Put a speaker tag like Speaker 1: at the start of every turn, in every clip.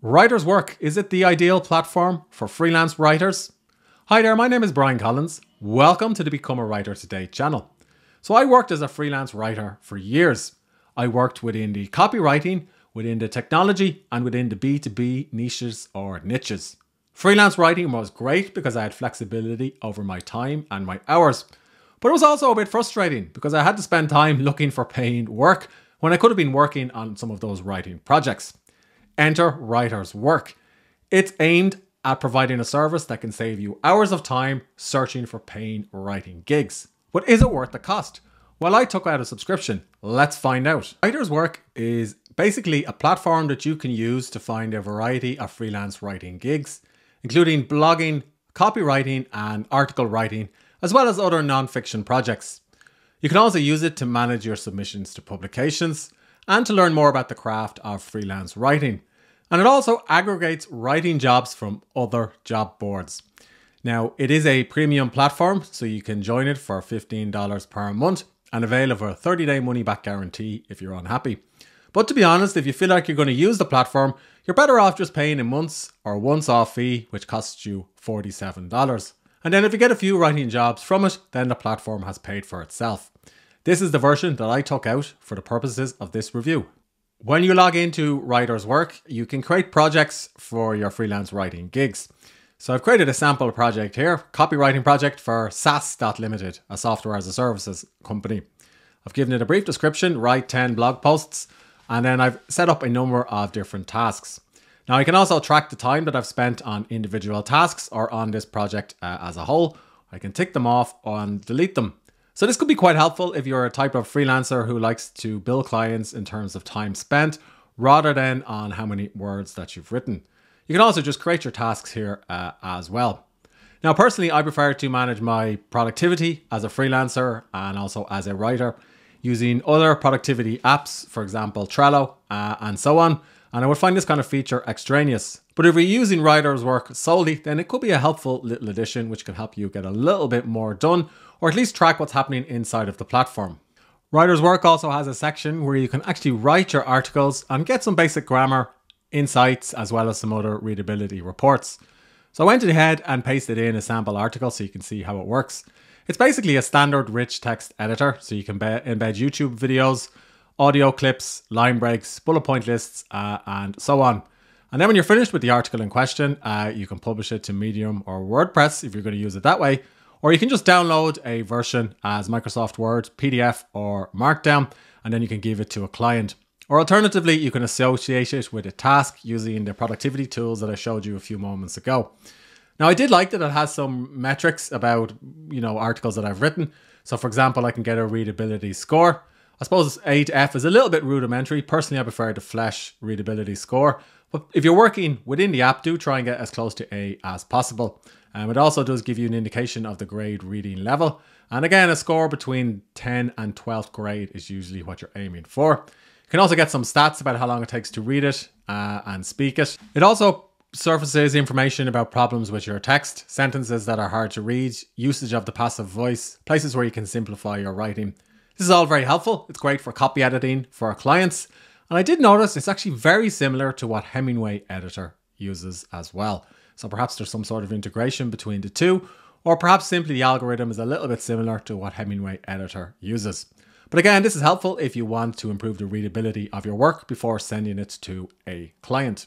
Speaker 1: Writer's Work, is it the ideal platform for freelance writers? Hi there, my name is Brian Collins. Welcome to the Become a Writer Today channel. So I worked as a freelance writer for years. I worked within the copywriting, within the technology, and within the B2B niches or niches. Freelance writing was great because I had flexibility over my time and my hours. But it was also a bit frustrating because I had to spend time looking for paying work when I could have been working on some of those writing projects. Enter Writer's Work. It's aimed at providing a service that can save you hours of time searching for paying writing gigs. But is it worth the cost? Well, I took out a subscription. Let's find out. Writer's Work is basically a platform that you can use to find a variety of freelance writing gigs, including blogging, copywriting, and article writing, as well as other non-fiction projects. You can also use it to manage your submissions to publications and to learn more about the craft of freelance writing. And it also aggregates writing jobs from other job boards. Now, it is a premium platform, so you can join it for $15 per month and avail of a 30-day money-back guarantee if you're unhappy. But to be honest, if you feel like you're going to use the platform, you're better off just paying a month's or once-off fee, which costs you $47. And then if you get a few writing jobs from it, then the platform has paid for itself. This is the version that I took out for the purposes of this review. When you log into Writer's Work, you can create projects for your freelance writing gigs. So I've created a sample project here, copywriting project for SAS.Limited, a software as a services company. I've given it a brief description, write 10 blog posts, and then I've set up a number of different tasks. Now I can also track the time that I've spent on individual tasks or on this project as a whole. I can tick them off and delete them. So this could be quite helpful if you're a type of freelancer who likes to bill clients in terms of time spent rather than on how many words that you've written. You can also just create your tasks here as well. Now personally, I prefer to manage my productivity as a freelancer and also as a writer using other productivity apps, for example, Trello and so on. And I would find this kind of feature extraneous. But if you're using Writer's Work solely, then it could be a helpful little addition which can help you get a little bit more done, or at least track what's happening inside of the platform. Writer's Work also has a section where you can actually write your articles and get some basic grammar insights as well as some other readability reports. So I went ahead and pasted in a sample article so you can see how it works. It's basically a standard rich text editor, so you can embed YouTube videos, audio clips, line breaks, bullet point lists, and so on. And then when you're finished with the article in question, you can publish it to Medium or WordPress if you're going to use it that way. Or you can just download a version as Microsoft Word, PDF, or Markdown, and then you can give it to a client. Or alternatively, you can associate it with a task using the productivity tools that I showed you a few moments ago. Now, I did like that it has some metrics about, articles that I've written. So for example, I can get a readability score. I suppose A to F is a little bit rudimentary. Personally, I prefer the Flash readability score. But if you're working within the app, do try and get as close to A as possible. It also does give you an indication of the grade reading level. And again, a score between 10 and 12th grade is usually what you're aiming for. You can also get some stats about how long it takes to read it and speak it. It also surfaces information about problems with your text, sentences that are hard to read, usage of the passive voice, places where you can simplify your writing. This is all very helpful. It's great for copy editing for our clients. And I did notice it's actually very similar to what Hemingway Editor uses as well. So perhaps there's some sort of integration between the two, or perhaps simply the algorithm is a little bit similar to what Hemingway Editor uses. But again, this is helpful if you want to improve the readability of your work before sending it to a client.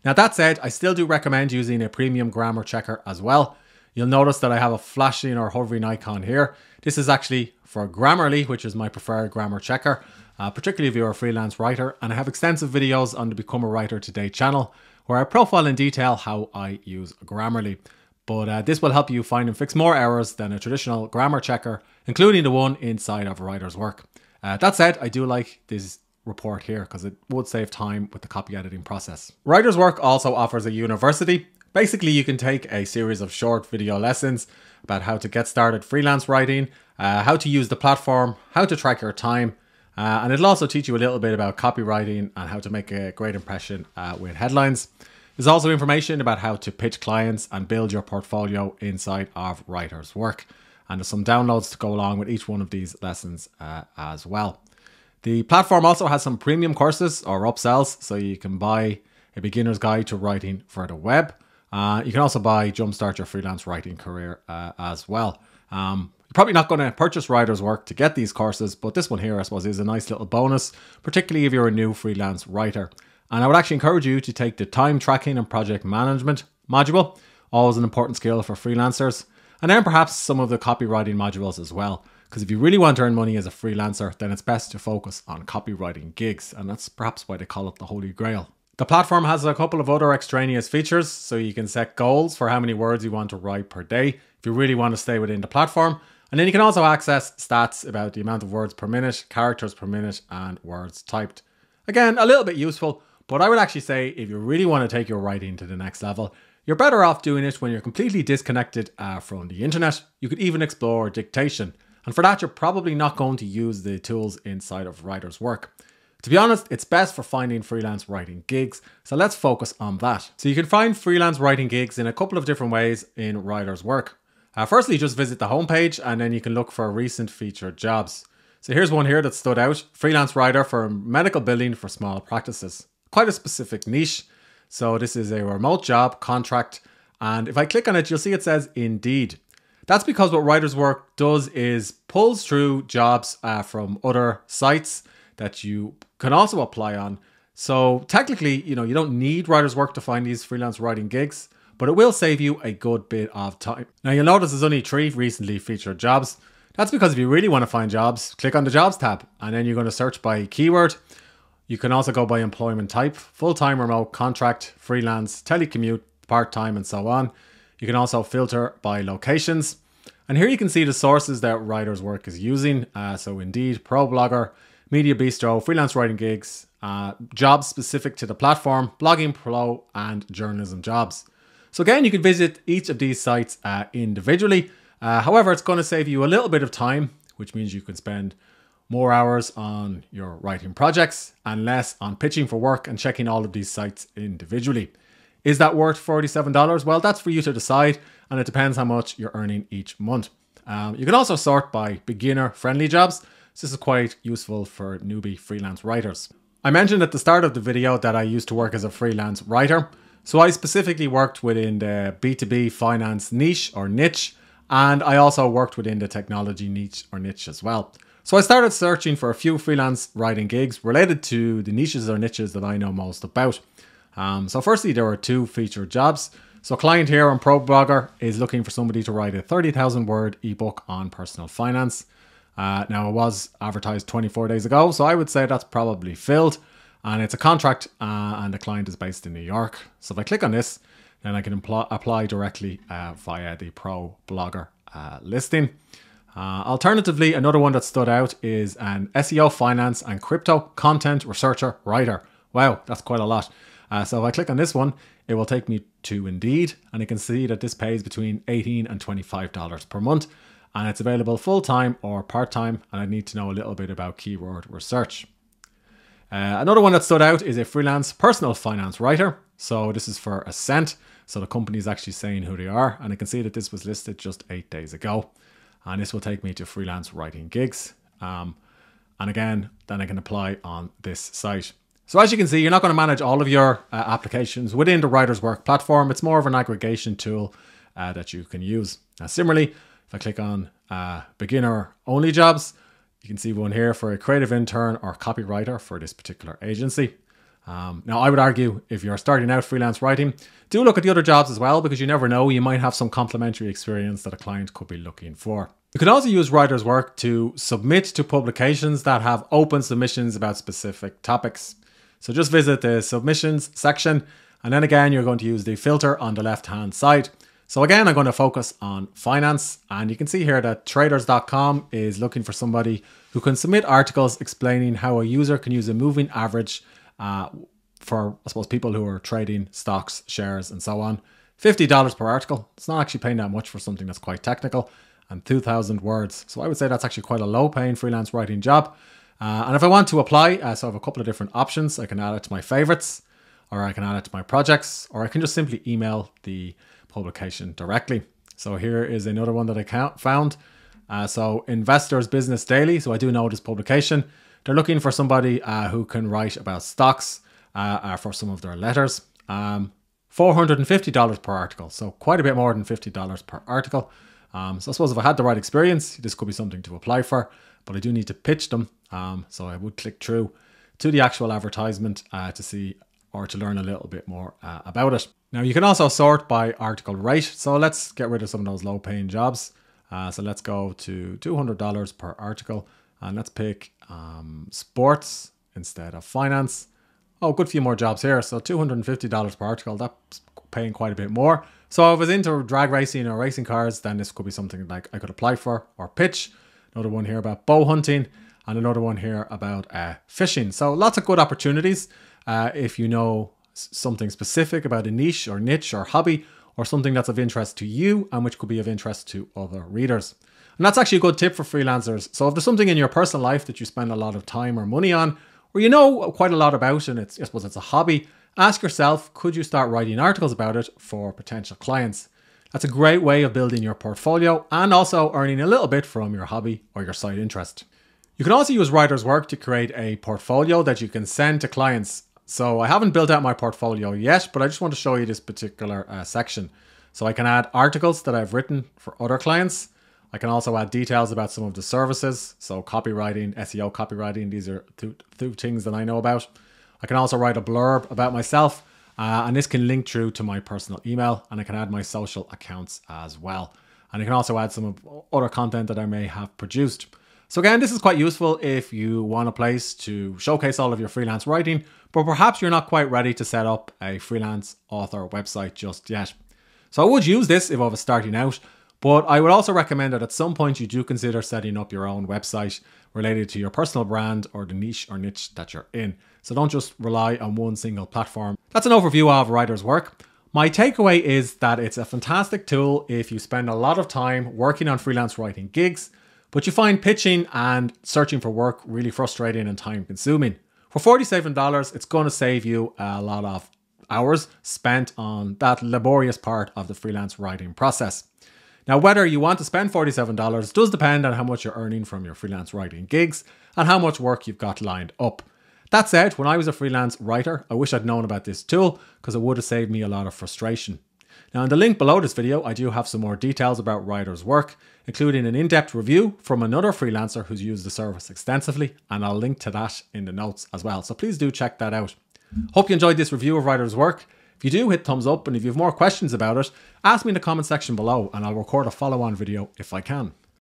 Speaker 1: Now that said, I still do recommend using a premium grammar checker as well. You'll notice that I have a flashing or hovering icon here. This is actually for Grammarly, which is my preferred grammar checker, particularly if you're a freelance writer. And I have extensive videos on the Become a Writer Today channel where I profile in detail how I use Grammarly. But this will help you find and fix more errors than a traditional grammar checker, including the one inside of Writer's Work. That said, I do like this report here because it would save time with the copy editing process. Writer's Work also offers a university. Basically, you can take a series of short video lessons about how to get started freelance writing, how to use the platform, how to track your time, and it'll also teach you a little bit about copywriting and how to make a great impression with headlines. There's also information about how to pitch clients and build your portfolio inside of Writer's Work. And there's some downloads to go along with each one of these lessons as well. The platform also has some premium courses or upsells, so you can buy A Beginner's Guide to Writing for the Web. You can also buy Jumpstart Your Freelance Writing Career as well. You're probably not going to purchase Writer's Work to get these courses, but this one here, I suppose, is a nice little bonus, particularly if you're a new freelance writer. And I would actually encourage you to take the time tracking and project management module, always an important skill for freelancers, and then perhaps some of the copywriting modules as well. Because if you really want to earn money as a freelancer, then it's best to focus on copywriting gigs, and that's perhaps why they call it the Holy Grail. The platform has a couple of other extraneous features, so you can set goals for how many words you want to write per day if you really want to stay within the platform. And then you can also access stats about the amount of words per minute, characters per minute, and words typed. Again, a little bit useful, but I would actually say if you really want to take your writing to the next level, you're better off doing it when you're completely disconnected from the internet. You could even explore dictation. And for that, you're probably not going to use the tools inside of Writer's Work. To be honest, it's best for finding freelance writing gigs, so let's focus on that. So you can find freelance writing gigs in a couple of different ways in Writer's Work. Firstly, just visit the homepage and then you can look for recent featured jobs. So here's one here that stood out: freelance writer for medical billing for small practices. Quite a specific niche. So this is a remote job contract, and if I click on it, you'll see it says Indeed. That's because what Writer's Work does is pulls through jobs from other sites that you can also apply on. So technically, you don't need Writer's Work to find these freelance writing gigs, but it will save you a good bit of time. Now you'll notice there's only 3 recently featured jobs. That's because if you really want to find jobs, click on the jobs tab and then you're going to search by keyword. You can also go by employment type: full-time, remote, contract, freelance, telecommute, part-time, and so on. You can also filter by locations. And here you can see the sources that Writer's Work is using. So Indeed, ProBlogger, Media Bistro, freelance writing gigs, jobs specific to the platform, Blogging Pro, and journalism jobs. So again, you can visit each of these sites individually. However, it's going to save you a little bit of time, which means you can spend more hours on your writing projects and less on pitching for work and checking all of these sites individually. Is that worth $47? Well, that's for you to decide, and it depends how much you're earning each month. You can also sort by beginner-friendly jobs. So this is quite useful for newbie freelance writers. I mentioned at the start of the video that I used to work as a freelance writer. So I specifically worked within the B2B finance niche or niche, and I also worked within the technology niche or niche as well. So I started searching for a few freelance writing gigs related to the niches or niches that I know most about. So firstly, there were 2 featured jobs. So a client here on ProBlogger is looking for somebody to write a 30,000 word ebook on personal finance. Now it was advertised 24 days ago, so I would say that's probably filled. And it's a contract and the client is based in New York. So if I click on this, then I can apply directly via the ProBlogger listing. Alternatively, another one that stood out is an SEO, finance and crypto content researcher writer. Wow, that's quite a lot. So if I click on this one, it will take me to Indeed, and you can see that this pays between $18 and $25 per month, and it's available full-time or part-time, and I need to know a little bit about keyword research. Another one that stood out is a freelance personal finance writer. So this is for Ascent. So the company is actually saying who they are, and I can see that this was listed just 8 days ago. And this will take me to freelance writing gigs. And again, then I can apply on this site. So as you can see, you're not going to manage all of your applications within the Writer's Work platform. It's more of an aggregation tool that you can use. Similarly, if I click on beginner only jobs, you can see one here for a creative intern or copywriter for this particular agency. Now, I would argue if you're starting out freelance writing, do look at the other jobs as well, because you never know, you might have some complementary experience that a client could be looking for. You can also use Writer's Work to submit to publications that have open submissions about specific topics. So just visit the submissions section, and then again, you're going to use the filter on the left-hand side. So again, I'm going to focus on finance, and you can see here that traders.com is looking for somebody who can submit articles explaining how a user can use a moving average for, I suppose, people who are trading stocks, shares, and so on. $50 per article. It's not actually paying that much for something that's quite technical, and 2,000 words. So I would say that's actually quite a low paying freelance writing job. And if I want to apply, so I have a couple of different options. I can add it to my favorites, or I can add it to my projects, or I can just simply email the publication directly. So here is another one that I found. So Investors Business Daily. So I do know this publication. They're looking for somebody who can write about stocks for some of their letters. $450 per article. So quite a bit more than $50 per article. So I suppose if I had the right experience, this could be something to apply for, but I do need to pitch them. So I would click through to the actual advertisement to see or to learn a little bit more about it. Now you can also sort by article rate. So let's get rid of some of those low paying jobs. So let's go to $200 per article and let's pick sports instead of finance. Oh, good few more jobs here. So $250 per article, that's paying quite a bit more. So if I was into drag racing or racing cars, then this could be something like I could apply for or pitch. Another one here about bow hunting and another one here about fishing. So lots of good opportunities if you know something specific about a niche or hobby or something that's of interest to you and which could be of interest to other readers. And that's actually a good tip for freelancers. So if there's something in your personal life that you spend a lot of time or money on, or you know quite a lot about and I suppose it's a hobby, ask yourself, could you start writing articles about it for potential clients? That's a great way of building your portfolio and also earning a little bit from your hobby or your side interest. You can also use writer's work to create a portfolio that you can send to clients. So I haven't built out my portfolio yet, but I just want to show you this particular section. So I can add articles that I've written for other clients. I can also add details about some of the services. So copywriting, SEO copywriting, these are two things that I know about. I can also write a blurb about myself and this can link through to my personal email and I can add my social accounts as well. And I can also add some of other content that I may have produced. So again, this is quite useful if you want a place to showcase all of your freelance writing, but perhaps you're not quite ready to set up a freelance author website just yet. So I would use this if I was starting out, but I would also recommend that at some point you do consider setting up your own website related to your personal brand or the niche or niche that you're in. So don't just rely on one single platform. That's an overview of writer's work. My takeaway is that it's a fantastic tool if you spend a lot of time working on freelance writing gigs, but you find pitching and searching for work really frustrating and time consuming. For $47, it's going to save you a lot of hours spent on that laborious part of the freelance writing process. Now, whether you want to spend $47 does depend on how much you're earning from your freelance writing gigs and how much work you've got lined up. That said, when I was a freelance writer, I wish I'd known about this tool because it would have saved me a lot of frustration. Now, in the link below this video, I do have some more details about writer's work, including an in-depth review from another freelancer who's used the service extensively, and I'll link to that in the notes as well. So please do check that out. Hope you enjoyed this review of writer's work. If you do, hit thumbs up, and if you have more questions about it, ask me in the comment section below and I'll record a follow-on video if I can.